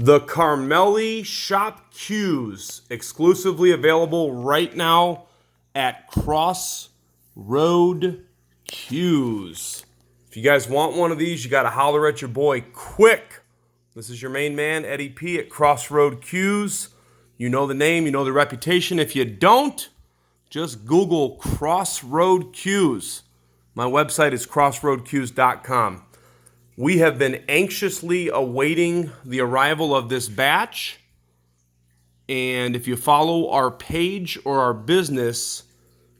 The Carmeli Shop Cues, exclusively available right now at Crossroad Cues. If you guys want one of these, you got to holler at your boy quick. This is your main man, Eddie P. at Crossroad Cues. You know the name, you know the reputation. If you don't, just Google Crossroad Cues. My website is crossroadcues.com. We have been anxiously awaiting the arrival of this batch. And if you follow our page or our business,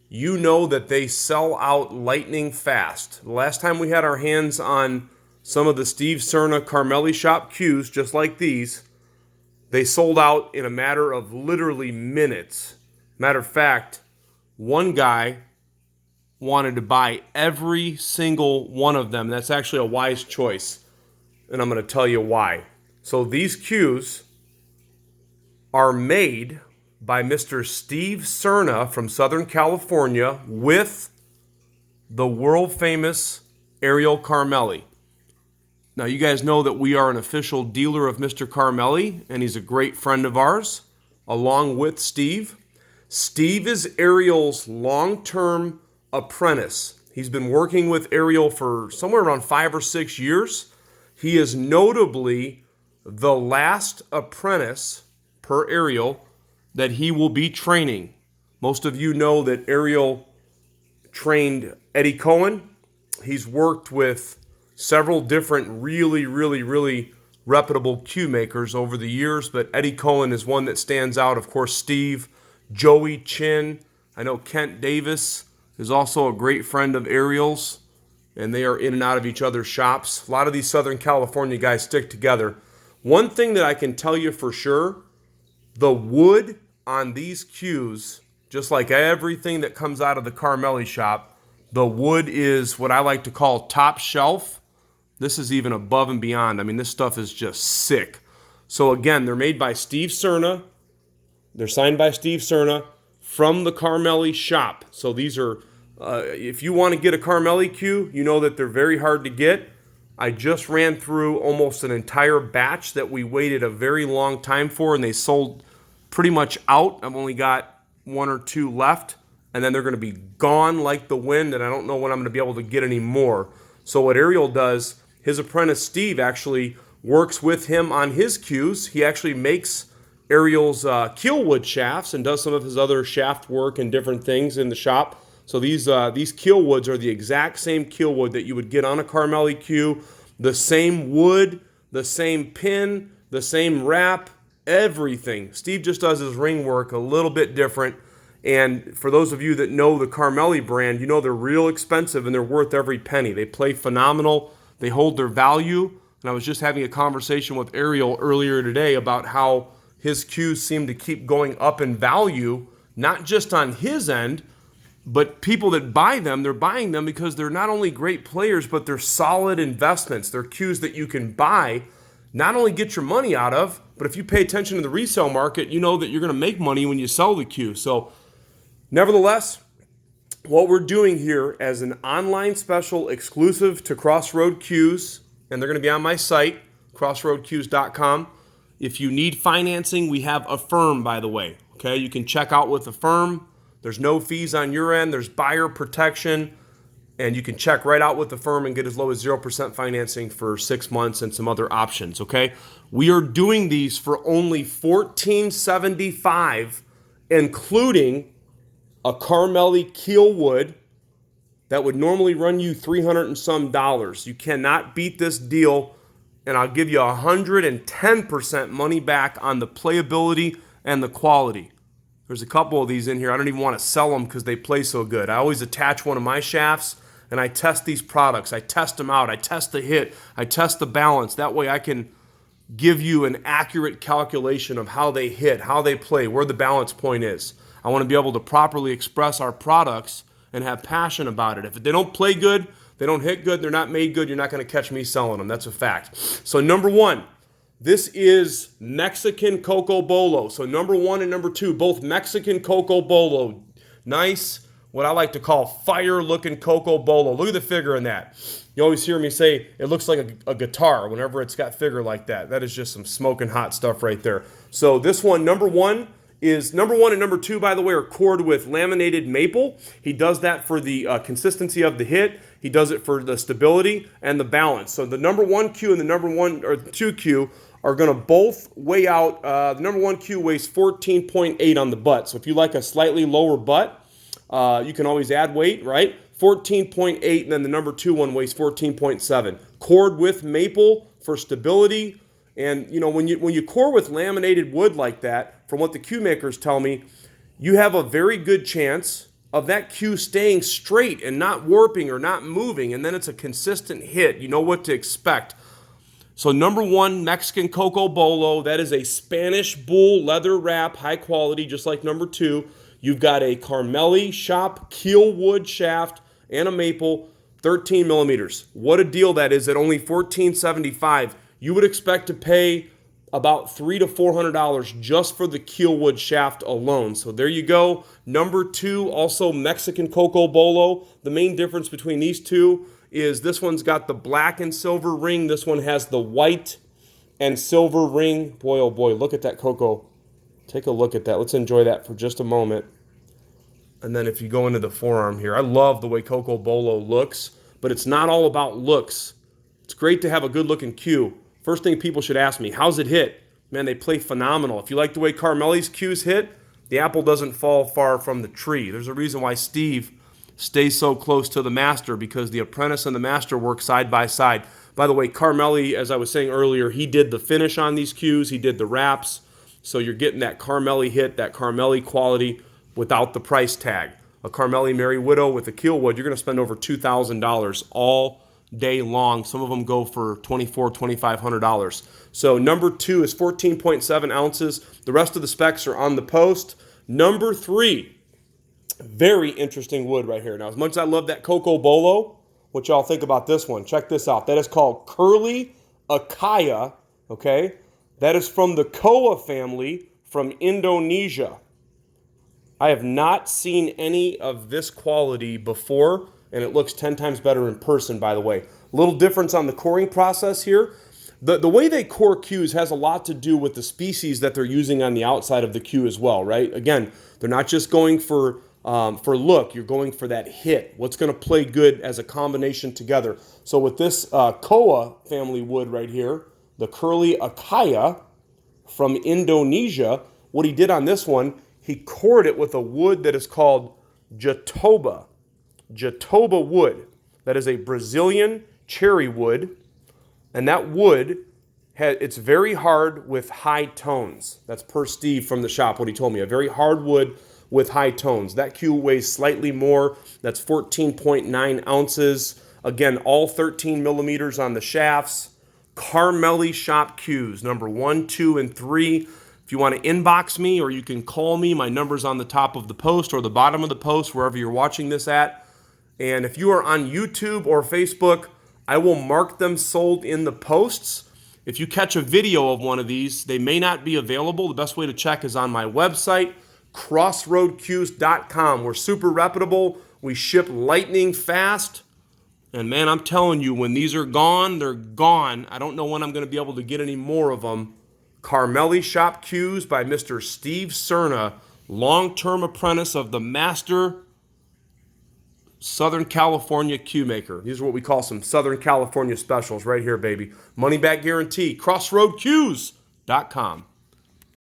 you know that they sell out lightning fast. The last time we had our hands on some of the Steve Serna Carmeli Shop Cues, just like these, they sold out in a matter of literally minutes. Matter of fact, one guy wanted to buy every single one of them. That's actually a wise choice, and I'm going to tell you why. So these cues are made by Mr. Steve Serna from Southern California with the world-famous Ariel Carmeli. Now, you guys know that we are an official dealer of Mr. Carmeli, and he's a great friend of ours, along with Steve. Steve is Ariel's long-term apprentice. He's been working with Ariel for somewhere around 5 or 6 years. He is notably the last apprentice, per Ariel, that he will be training. Most of you know that Ariel trained Eddie Cohen. He's worked with several different really reputable cue makers over the years, but Eddie Cohen is one that stands out. Of course, Steve, Joey Chin, I know Kent Davis is also a great friend of Ariel's, and they are in and out of each other's shops. A lot of these Southern California guys stick together. One thing that I can tell you for sure, the wood on these cues, just like everything that comes out of the Carmeli shop, the wood is what I like to call top shelf. This is even above and beyond. I mean, this stuff is just sick. So again, they're made by Steve Serna. They're signed by Steve Serna from the Carmeli shop. So these are, if you want to get a Carmeli cue, you know that they're very hard to get. I just ran through almost an entire batch that we waited a very long time for, and they sold pretty much out. I've only got 1 or 2 left, and then they're going to be gone like the wind, and I don't know when I'm going to be able to get any more. So what Ariel does, his apprentice Steve actually works with him on his cues. He actually makes Ariel's kielwood shafts and does some of his other shaft work and different things in the shop. So these kielwoods are the exact same kielwood that you would get on a Carmeli cue. The same wood, the same pin, the same wrap, everything. Steve just does his ring work a little bit different. And for those of you that know the Carmeli brand, you know they're real expensive and they're worth every penny. They play phenomenal. They hold their value. And I was just having a conversation with Ariel earlier today about how his cues seem to keep going up in value, not just on his end, but people that buy them, they're buying them because they're not only great players, but they're solid investments. They're cues that you can buy, not only get your money out of, but if you pay attention to the resale market, you know that you're going to make money when you sell the cue. So nevertheless, what we're doing here as an online special exclusive to Crossroad Cues, and they're going to be on my site, crossroadcues.com. If you need financing, we have Affirm, by the way. Okay, you can check out with Affirm. There's no fees on your end. There's buyer protection, and you can check right out with Affirm and get as low as 0% financing for 6 months and some other options. Okay, we are doing these for only $14.75, including a Carmeli kielwood that would normally run you $300 and some. You cannot beat this deal. And I'll give you 110% money back on the playability and the quality. There's a couple of these in here. I don't even want to sell them because they play so good. I always attach one of my shafts and I test these products. I test them out. I test the hit. I test the balance. That way I can give you an accurate calculation of how they hit, how they play, where the balance point is. I want to be able to properly express our products and have passion about it. If they don't play good, they don't hit good, they're not made good, you're not going to catch me selling them. That's a fact. So number 1, this is Mexican Coco Bolo. So number 1 and number 2, both Mexican Coco Bolo. Nice, what I like to call fire-looking Coco Bolo. Look at the figure in that. You always hear me say it looks like a guitar whenever it's got figure like that. That is just some smoking hot stuff right there. So this one, number one and number two, by the way, are cored with laminated maple. He does that for the consistency of the hit. He does it for the stability and the balance. So the number one cue and the number one or two cue are going to both weigh out. The number one cue weighs 14.8 on the butt. So if you like a slightly lower butt, you can always add weight, right? 14.8, and then the number two one weighs 14.7. Cored with maple for stability. And you know, when you core with laminated wood like that, from what the cue makers tell me, you have a very good chance of that cue staying straight and not warping or not moving, and then it's a consistent hit. You know what to expect. So number one, Mexican Coco Bolo, that is a Spanish bull leather wrap, high quality, just like number two. You've got a Carmeli shop kielwood shaft and a maple, 13 millimeters. What a deal that is at only $14.75. You would expect to pay about $300 to $400 just for the kielwood shaft alone. So there you go. Number two, also Mexican Coco Bolo. The main difference between these two is this one's got the black and silver ring. This one has the white and silver ring. Boy, oh boy, look at that Coco. Take a look at that. Let's enjoy that for just a moment. And then if you go into the forearm here, I love the way Coco Bolo looks, but it's not all about looks. It's great to have a good looking cue. First thing people should ask me, how's it hit? Man, they play phenomenal. If you like the way Carmeli's cues hit, the apple doesn't fall far from the tree. There's a reason why Steve stays so close to the master, because the apprentice and the master work side by side. By the way, Carmeli, as I was saying earlier, he did the finish on these cues. He did the wraps. So you're getting that Carmeli hit, that Carmeli quality without the price tag. A Carmeli Merry Widow with a keelwood, you're going to spend over $2,000 all day long. Some of them go for $2,400, $2,500. So number two is 14.7 ounces. The rest of the specs are on the post. Number three, very interesting wood right here. Now, as much as I love that Coco Bolo, what y'all think about this one? Check this out. That is called Curly Akaya, okay? That is from the Koa family from Indonesia. I have not seen any of this quality before, and it looks 10 times better in person, by the way. A little difference on the coring process here. The way they core cues has a lot to do with the species that they're using on the outside of the cue as well, right? Again, they're not just going for look, you're going for that hit. What's going to play good as a combination together. So with this Koa family wood right here, the Curly Akaya from Indonesia, what he did on this one, he cored it with a wood that is called Jatoba. Jatoba wood. That is a Brazilian cherry wood. And that wood, it's very hard with high tones. That's per Steve from the shop, what he told me. A very hard wood with high tones. That cue weighs slightly more. That's 14.9 ounces. Again, all 13 millimeters on the shafts. Carmeli shop cues, number 1, 2, and 3. If you want to inbox me, or you can call me, my number's on the top of the post or the bottom of the post, wherever you're watching this at. And if you are on YouTube or Facebook, I will mark them sold in the posts. If you catch a video of one of these, they may not be available. The best way to check is on my website, crossroadcues.com. We're super reputable. We ship lightning fast. And man, I'm telling you, when these are gone, they're gone. I don't know when I'm going to be able to get any more of them. Carmeli Shop Cues by Mr. Steve Serna, long-term apprentice of the master Southern California cue maker. These are what we call some Southern California specials right here, baby. Money back guarantee. CrossroadCues.com.